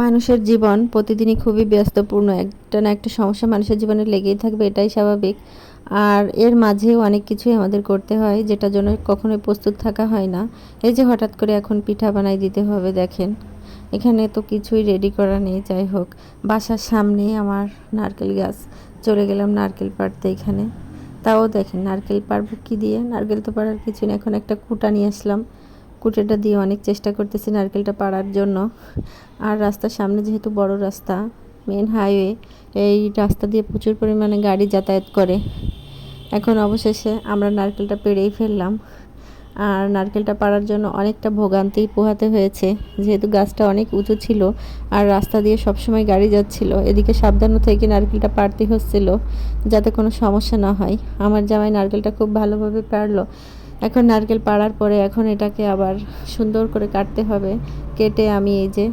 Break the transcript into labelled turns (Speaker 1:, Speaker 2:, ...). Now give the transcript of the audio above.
Speaker 1: মানুষের জীবন প্রতিদিনই খুবই ব্যস্তপূর্ণ। একটা না একটা সমস্যা মানুষের জীবনে লেগেই থাকবে, এটাই স্বাভাবিক। আর এর মাঝেও অনেক কিছুই আমাদের করতে হয়, যেটার জন্য কখনোই প্রস্তুত থাকা হয় না। এই যে হঠাৎ করে এখন পিঠা বানাই দিতে হবে, দেখেন এখানে তো কিছুই রেডি করা নেই। যাই হোক, বাসার সামনেই আমার নারকেল গাছ, চলে গেলাম নারকেল পাড়তে এখানে। তাও দেখেন নারকেল পারবো কি দিয়ে, নারকেল তো পাড়ার কিছু না। এখন একটা কুটা নিয়ে আসলাম, কুটেটা দিয়ে অনেক চেষ্টা করতেছি নারকেলটা পাড়ার জন্য। আর রাস্তার সামনে যেহেতু বড় রাস্তা, মেন হাইওয়ে, এই রাস্তা দিয়ে প্রচুর পরিমাণে গাড়ি যাতায়াত করে। এখন অবশেষে আমরা নারকেলটা পেড়েই ফেললাম। আর নারকেলটা পাড়ার জন্য অনেকটা ভোগান্তি পোহাতে হয়েছে, যেহেতু গাছটা অনেক উঁচু ছিল আর রাস্তা দিয়ে সবসময় গাড়ি যাচ্ছিল। এদিকে সাবধান থেকে নারকেলটা পাড়তে হচ্ছিল যাতে কোনো সমস্যা না হয়। আমার জামাই নারকেলটা খুব ভালোভাবে পারলো। এখন নারকেল পাড়ার পরে এখন এটাকে আবার সুন্দর করে কাটতে হবে। কেটে আমি এই যে